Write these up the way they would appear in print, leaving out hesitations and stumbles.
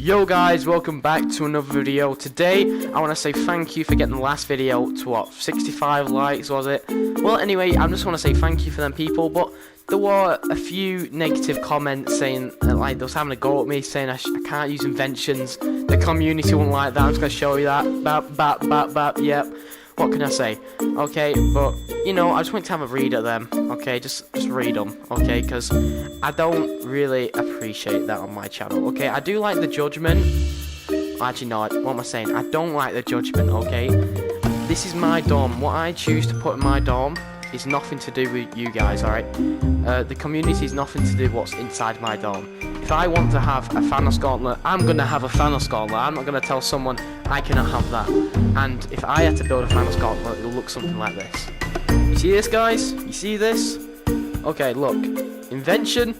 Yo guys, welcome back to another video. Today I want to say thank you for getting the last video to what, 65 likes was it? Well anyway, I just want to say thank you for them people, but there were a few negative comments saying like they was having a go at me, saying I can't use inventions, the community won't like that. I'm just going to show you that. Yep. What can I say? Okay, but you know, I just want to have a read at them. Okay, just read them. Okay, because I don't really appreciate that on my channel. Okay, I do like the judgment. Actually, no. What am I saying? I don't like the judgment. Okay, this is my dorm. What I choose to put in my dorm is nothing to do with you guys. All right, the community is nothing to do with what's inside my dorm. If I want to have a Thanos gauntlet, I'm gonna have a Thanos gauntlet. I'm not gonna tell someone I cannot have that. And if I had to build a Thanos gauntlet, it'll look something like this. You see this, guys? You see this? Okay, look. Invention,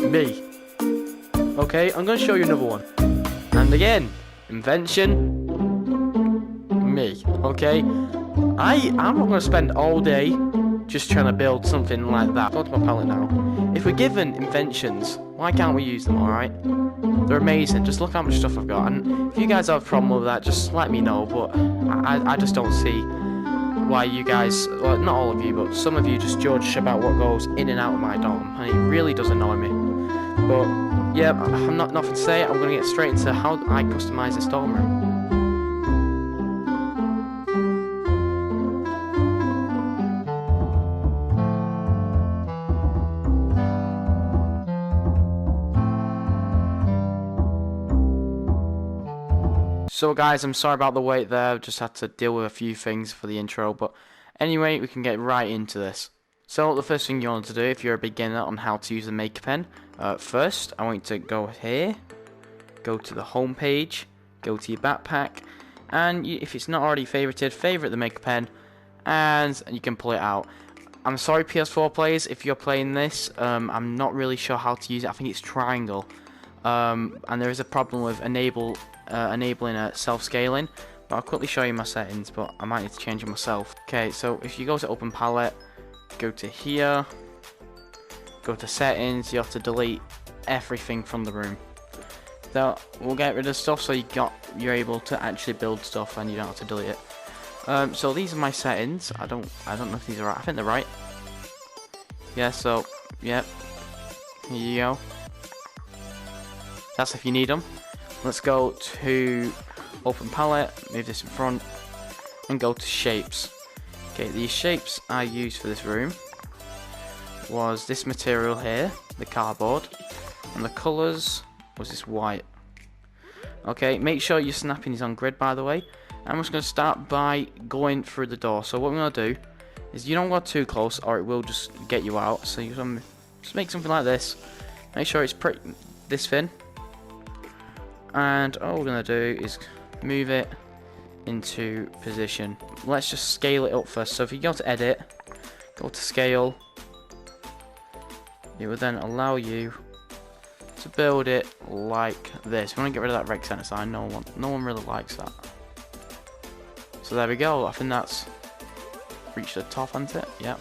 me. Okay, I'm gonna show you another one. And again, invention, me. Okay, I'm not gonna spend all day just trying to build something like that. Go to my palette now. If we're given inventions, why can't we use them, alright? They're amazing. Just look how much stuff I've got. And if you guys have a problem with that, just let me know. But I just don't see why you guys, well, not all of you, but some of you just judge about what goes in and out of my dorm. And it really does annoy me. But, yeah, I'm not nothing to say. I'm going to get straight into how I customize this dorm room. So guys, I'm sorry about the wait there, just had to deal with a few things for the intro, but anyway, we can get right into this. So the first thing you want to do if you're a beginner on how to use the Maker Pen, first I want you to go here, go to the home page, go to your backpack, and if it's not already favorited, favorite the Maker Pen, and you can pull it out. I'm sorry PS4 players, if you're playing this, I'm not really sure how to use it. I think it's triangle, and there is a problem with enabling self-scaling, but I'll quickly show you my settings, but I might need to change it myself. Okay, so if you go to open palette, go to here, go to settings, you have to delete everything from the room. So we'll get rid of stuff so you're able to actually build stuff and you don't have to delete it. So these are my settings. I don't know if these are right. I think they're right. Yeah, so yep. Here you go. That's if you need them. Let's go to open palette, move this in front, and go to shapes. Okay, the shapes I used for this room was this material here, the cardboard, and the colours was this white. Okay, make sure your snapping is on grid, by the way. I'm just going to start by going through the door. So what we're going to do is you don't go too close or it will just get you out. So you just make something like this. Make sure it's pretty this thin. And all we're going to do is move it into position. Let's just scale it up first. So if you go to edit, go to scale, it will then allow you to build it like this. We want to get rid of that rect center sign. No one really likes that. So there we go. I think that's reached the top, hasn't it? Yep.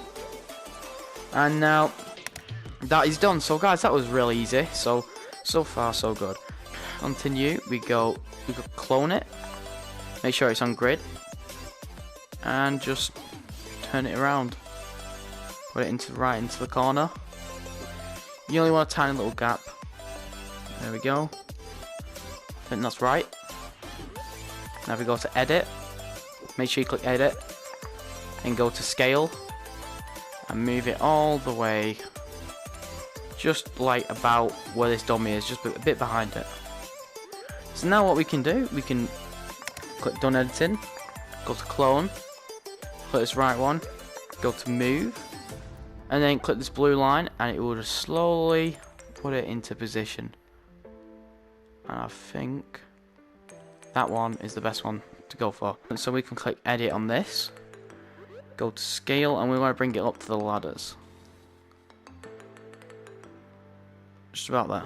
And now that is done. So guys, that was really easy. So far so good. Continue, we go clone it, make sure it's on grid, and just turn it around, put it right into the corner. You only want a tiny little gap. There we go. I think that's right. Now we go to edit, make sure you click edit, and go to scale, and move it all the way, just like about where this dummy is, just a bit behind it. So now what we can do, we can click done editing, go to clone, click this right one, go to move, and then click this blue line and it will just slowly put it into position. And I think that one is the best one to go for. And so we can click edit on this, go to scale, and we want to bring it up to the ladders. Just about there.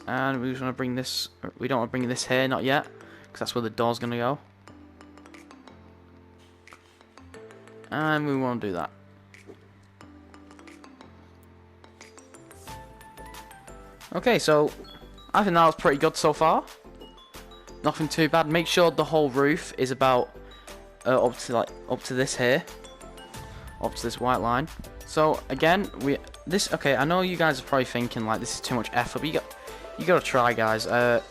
And we just want to bring this, we don't want to bring this here, not yet, because that's where the door's going to go. And we want to do that. Okay, so I think that was pretty good so far. Nothing too bad. Make sure the whole roof is about up to this here, up to this white line. So again, okay. I know you guys are probably thinking like this is too much effort, but you gotta try, guys. As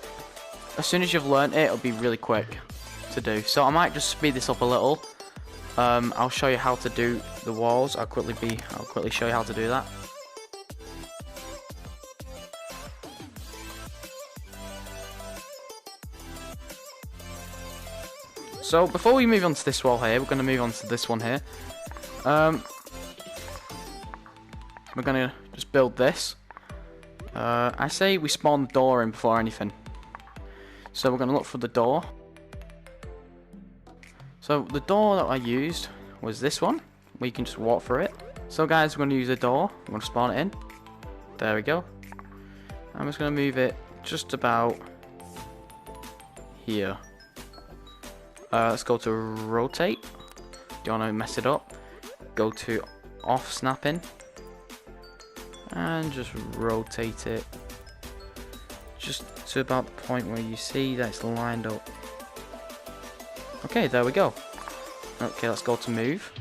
soon as you've learned it, it'll be really quick to do. So I might just speed this up a little. I'll show you how to do the walls. I'll quickly show you how to do that. So before we move on to this wall here, we're going to move on to this one here. We're going to just build this. I say we spawn the door in before anything. So we're going to look for the door. So the door that I used was this one, where you can just walk through it. So guys, we're going to use the door. We're going to spawn it in. There we go. I'm just going to move it just about here. Let's go to rotate. Don't want to mess it up. Go to off snapping and just rotate it just to about the point where you see that it's lined up. Okay, there we go. Okay, let's go to move.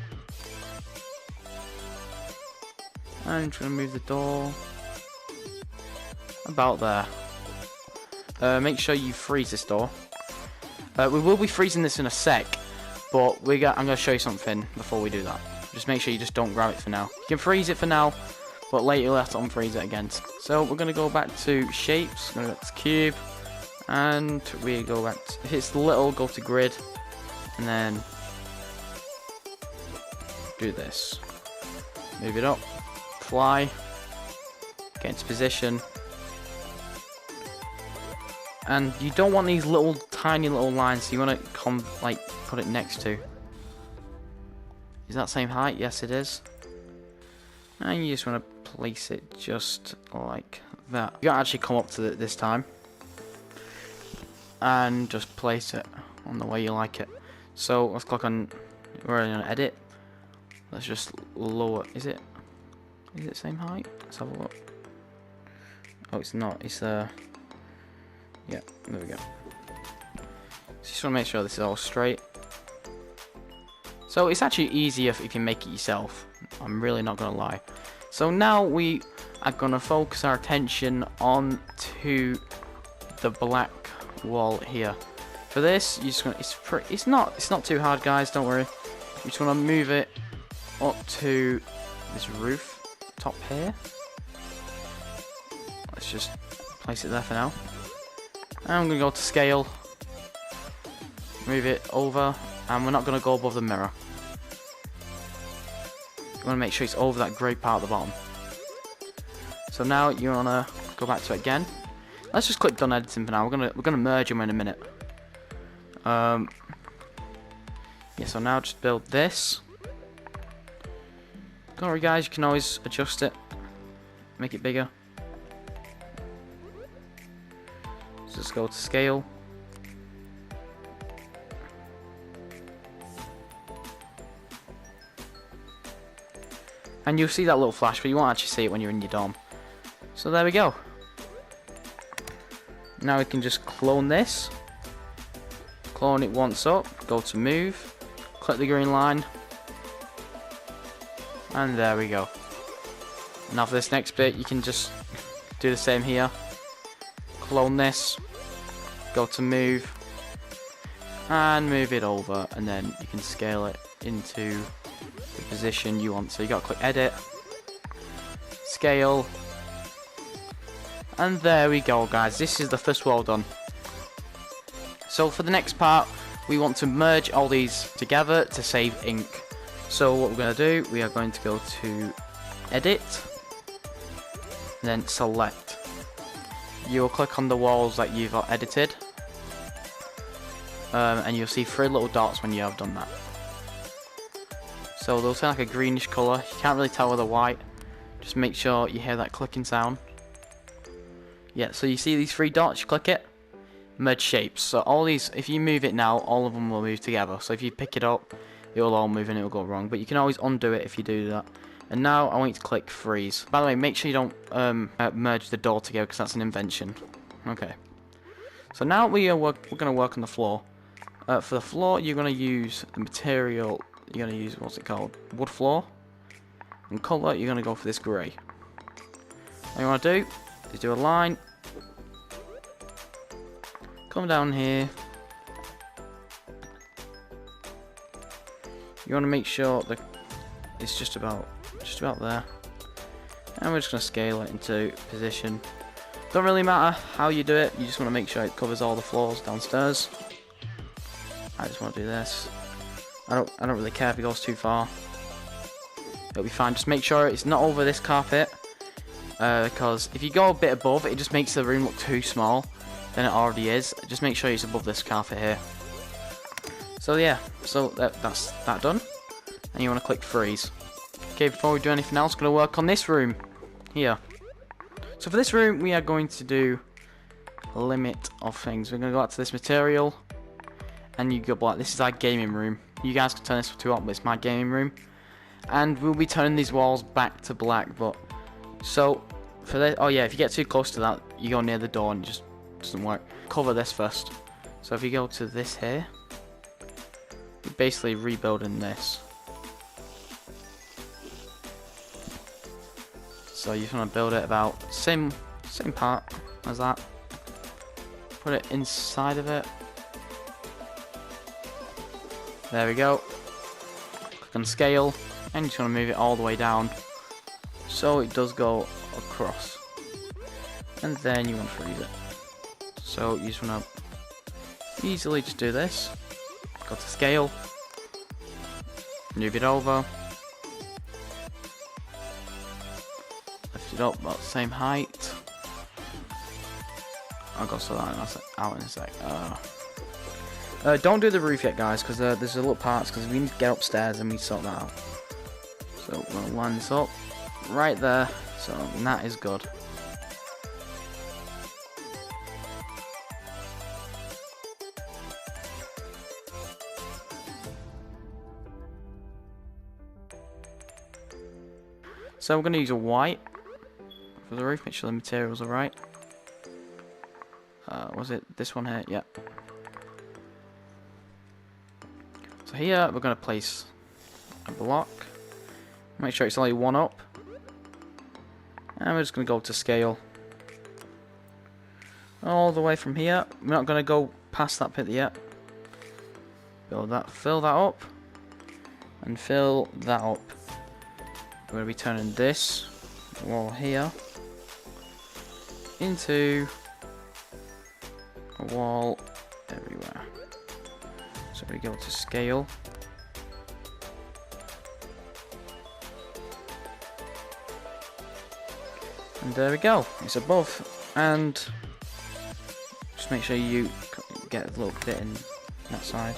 I'm just going to move the door about there. Make sure you freeze this door. We will be freezing this in a sec, but I'm going to show you something before we do that. Just make sure you just don't grab it for now. You can freeze it for now, but later you'll have to unfreeze it again. So we're going to go back to shapes, going to go to cube, and we go back to, if it's little, go to grid, and then do this. Move it up, fly, get into position. And you don't want these little tiny little lines, so you want to put it next to. Is that same height? Yes, it is. And you just want to place it just like that. You gotta actually come up to it this time and just place it on the way you like it. So let's click on. We're on edit. Let's just lower. Is it same height? Let's have a look. Oh, it's not. It's yeah, there we go. Just want to make sure this is all straight. So it's actually easier if you make it yourself. I'm really not going to lie. So now we are going to focus our attention on to the black wall here. For this, you just want it's not too hard, guys. Don't worry. You just want to move it up to this roof top here. Let's just place it there for now. I'm going to go to scale, move it over, and we're not going to go above the mirror. You want to make sure it's over that grey part at the bottom. So now you want to go back to it again. Let's just click done editing for now. We're gonna merge them in a minute. Yeah. So now just build this. Don't worry, guys. You can always adjust it, make it bigger. Just go to scale. And you'll see that little flash, but you won't actually see it when you're in your DOM. So there we go. Now we can just clone this. Clone it once up, go to move, click the green line. And there we go. Now for this next bit, you can just do the same here. Clone this, go to move, and move it over, and then you can scale it into the position you want. So you got to click edit, scale, and there we go, guys. This is the first wall done. So for the next part, we want to merge all these together to save ink. So what we're going to do, we are going to go to edit, then select. You will click on the walls that you've edited, and you'll see 3 little dots when you have done that. So they'll sound like a greenish colour. You can't really tell with the white. Just make sure you hear that clicking sound. Yeah, so you see these 3 dots, you click it, merge shapes. So all these, if you move it now, all of them will move together. So if you pick it up, it will all move and it will go wrong. But you can always undo it if you do that. And now I want you to click freeze. By the way, make sure you don't merge the door together because that's an invention. Okay. So now we're going to work on the floor. For the floor, you're going to use the material. You're going to use, what's it called? Wood floor. And colour, you're going to go for this grey. What you want to do is do a line. Come down here. You want to make sure that it's just about there. And we're just going to scale it into position. Don't really matter how you do it, you just want to make sure it covers all the floors downstairs. I just want to do this. I don't really care if it goes too far. It'll be fine. Just make sure it's not over this carpet, because if you go a bit above, it just makes the room look too small than it already is. Just make sure it's above this carpet here. So yeah, so that's that done. And you want to click freeze. Okay, before we do anything else, going to work on this room here. So for this room, we are going to do a limit of things. We're going to go out to this material, and you go black. This is our gaming room. You guys can turn this to what, but it's my gaming room. And we'll be turning these walls back to black. But so for this, oh yeah, if you get too close to that, you go near the door and it just doesn't work. Cover this first. So if you go to this here, you're basically rebuilding this. So you just want to build it about same part as that. Put it inside of it. There we go. Click on scale, and you just want to move it all the way down, so it does go across. And then you want to freeze it. So you just want to easily just do this. Go to scale. Move it over. Lift it up about the same height. I'll go so that's out in a sec. Don't do the roof yet, guys, because there's a little parts, because we need to get upstairs and we sort that out. So we're going to line this up right there, so that is good. So we're going to use a white for the roof, make sure the materials are right. Was it this one here? Yeah. So here we're going to place a block. Make sure it's only one up. And we're just going to go to scale. All the way from here. We're not going to go past that pit yet. Build that, fill that up. And fill that up. We're going to be turning this wall here into a wall everywhere. So we go to scale. And there we go. It's above. And just make sure you get a little bit in that side.